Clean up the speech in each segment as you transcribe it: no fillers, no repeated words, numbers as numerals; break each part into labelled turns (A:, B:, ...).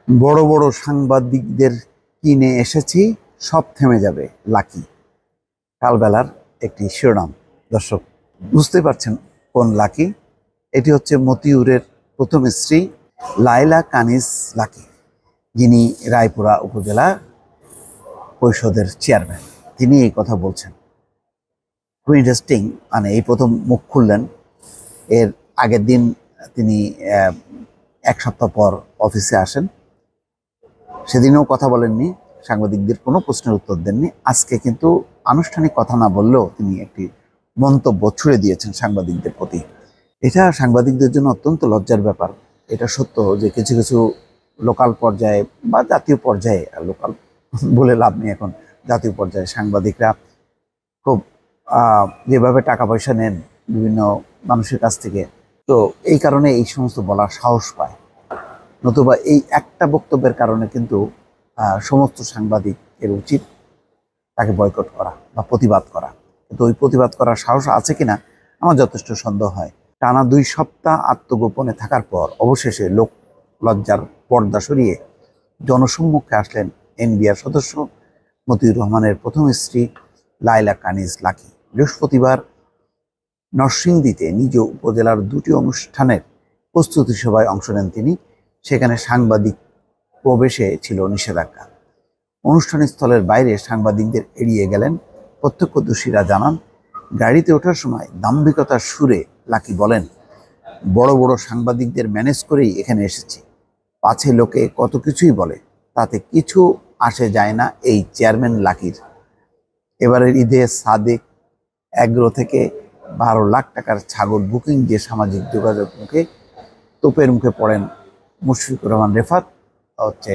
A: বড় বড় সাংবাদিকদের কিনে এসেছি, সব থেমে যাবে লাকি। কালবেলার একটি শিরোনাম। দর্শক বুঝতে পারছেন কোন লাকি? এটি হচ্ছে মতিউরের প্রথম স্ত্রী লায়লা কানিজ লাকি, যিনি রায়পুরা উপজেলা পরিষদের চেয়ারম্যান। তিনি এই কথা বলছেন। খুব ইন্টারেস্টিং। মানে এই প্রথম মুখ খুললেন। এর আগের দিন তিনি এক সপ্তাহ পর অফিসে আসেন, সেদিনও কথা বলেননি, সাংবাদিকদের কোনো প্রশ্নের উত্তর দেননি। আজকে কিন্তু আনুষ্ঠানিক কথা না বললেও তিনি একটি মন্তব্য ছুড়ে দিয়েছেন সাংবাদিকদের প্রতি। এটা সাংবাদিকদের জন্য অত্যন্ত লজ্জার ব্যাপার। এটা সত্য যে কিছু কিছু লোকাল পর্যায়ে বা জাতীয় পর্যায়ে, লোকাল বলে লাভ নেই, এখন জাতীয় পর্যায়ে সাংবাদিকরা খুব যেভাবে টাকা পয়সা নেন বিভিন্ন মানুষের কাছ থেকে, তো এই কারণে এই সমস্ত বলার সাহস পায়। নতুবা এই একটা বক্তব্যের কারণে কিন্তু সমস্ত সাংবাদিকের উচিত তাকে বয়কট করা বা প্রতিবাদ করা। কিন্তু ওই প্রতিবাদ করার সাহস আছে কিনা আমার যথেষ্ট সন্দেহ হয়। টানা 2 সপ্তাহ আত্মগোপনে থাকার পর অবশেষে লোক লজ্জার পর্দা সরিয়ে জনসম্মুখে আসলেন এনবিআর সদস্য মতিউর রহমানের প্রথম স্ত্রী লায়লা কানিজ লাকি। বৃহস্পতিবার নরসিংদীতে নিজ উপজেলার 2টি অনুষ্ঠানের প্রস্তুতি সভায় অংশ নেন তিনি। সেখানে সাংবাদিক প্রবেশে ছিল নিষেধাজ্ঞা। অনুষ্ঠান স্থলের বাইরে সাংবাদিকদের এড়িয়ে গেলেন প্রত্যক্ষদর্শীরা জানান। গাড়িতে ওঠার সময় দাম্ভিকতার সুরে লাকি বলেন, বড় বড় সাংবাদিকদের ম্যানেজ করেই এখানে এসেছি। পাছে লোকে কত কিছুই বলে, তাতে কিছু আসে যায় না এই চেয়ারম্যান লাকির। এবারের ঈদে সাদেক এগ্রো থেকে 12 লাখ টাকার ছাগল বুকিং দিয়ে সামাজিক যোগাযোগ মুখে তোপের মুখে পড়েন মুশফিকুর রহমান রেফাত, হচ্ছে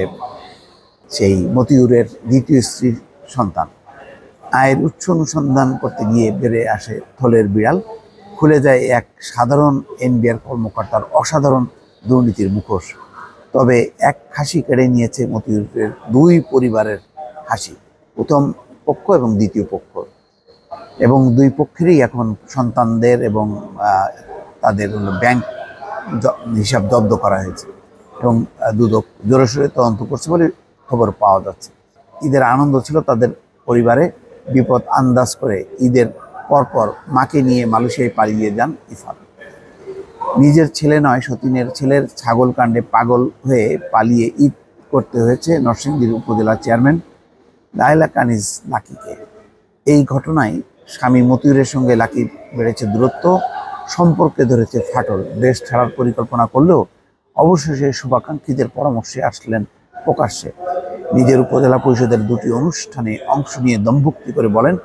A: সেই মতিউরের দ্বিতীয় স্ত্রীর সন্তান। আয়ের উৎস অনুসন্ধান করতে গিয়ে বেড়ে আসে থলের বিড়াল, খুলে যায় এক সাধারণ এনবিআর কর্মকর্তার অসাধারণ দুর্নীতির মুখোশ। তবে এক হাসি কেড়ে নিয়েছে মতিউরের 2 পরিবারের হাসি, প্রথম পক্ষ এবং দ্বিতীয় পক্ষ, এবং 2 পক্ষেরই এখন সন্তানদের এবং তাদের ব্যাংক হিসাব জব্দ করা হয়েছে এবং দুদক জোরেশোরে তদন্ত করছে বলে খবর পাওয়া যাচ্ছে। ঈদের আনন্দ ছিল তাদের পরিবারে। বিপদ আন্দাজ করে ঈদের পরপর মাকে নিয়ে মালয়েশিয়ায় পালিয়ে যান ইফাত। নিজের ছেলে নয়, সতীনের ছেলের ছাগল কাণ্ডে পাগল হয়ে পালিয়ে ঈদ করতে হয়েছে নরসিংদীর উপজেলা চেয়ারম্যান লায়লা কানিজ লাকিকে। এই ঘটনায় স্বামী মতিউরের সঙ্গে লাকির বেড়েছে দূরত্ব, সম্পর্কে ধরেছে ফাটল। দেশ ছাড়ার পরিকল্পনা করলেও অবশেষে শুভাকাঙ্ক্ষীদের পরামর্শে আসলেন প্রকাশ্যে। নিজের উপজেলা পরিষদের 2টি অনুষ্ঠানে অংশ নিয়ে দম্ভুক্তি করে বলেন,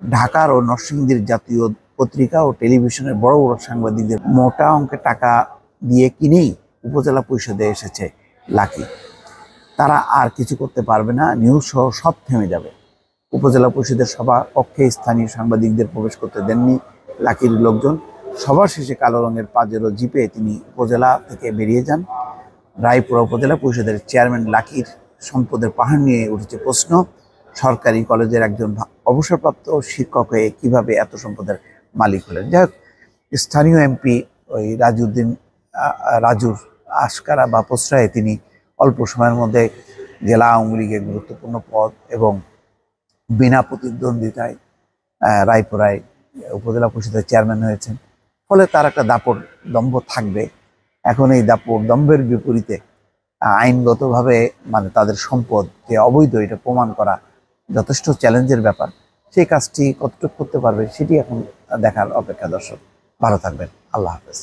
A: ঢাকার ও নরসিংদীর জাতীয় পত্রিকা ও টেলিভিশনের বড় বড় সাংবাদিকদের মোটা অঙ্কের টাকা দিয়ে কিনেই উপজেলা পরিষদে এসেছে লাকি। তারা আর কিছু করতে পারবে না, নিউজ সহ সব থেমে যাবে। উপজেলা পরিষদের সভা কক্ষে স্থানীয় সাংবাদিকদের প্রবেশ করতে দেননি লাকির লোকজন। সভা শেষে কালো রঙের পাজেরো জিপে তিনি উপজেলা থেকে বেরিয়ে যান। রায়পুরা উপজেলা পরিষদের চেয়ারম্যান লাকির সম্পদের পাহাড় নিয়ে উঠেছে প্রশ্ন। সরকারি কলেজের একজন অবসরপ্রাপ্ত শিক্ষক হয়ে কিভাবে এত সম্পদের মালিক হলেন? যাই হোক, স্থানীয় এমপি ওই রাজুর আশকারা বা প্রশ্রয়ে তিনি অল্প সময়ের মধ্যে জেলা আওয়ামী লীগের গুরুত্বপূর্ণ পদ এবং বিনা প্রতিদ্বন্দ্বিতায় রায়পুরায় উপজেলা পরিষদের চেয়ারম্যান হয়েছেন। ফলে তার একটা দাপট দম্ভ থাকবে। এখন এই দাপট দম্ভের বিপরীতে আইনগতভাবে মানে তাদের সম্পদ যে অবৈধ, এটা প্রমাণ করা যথেষ্ট চ্যালেঞ্জের ব্যাপার। সেই কাজটি কতটুকু করতে পারবে সেটি এখন দেখার অপেক্ষা। দর্শক ভালো থাকবেন। আল্লাহ হাফেজ।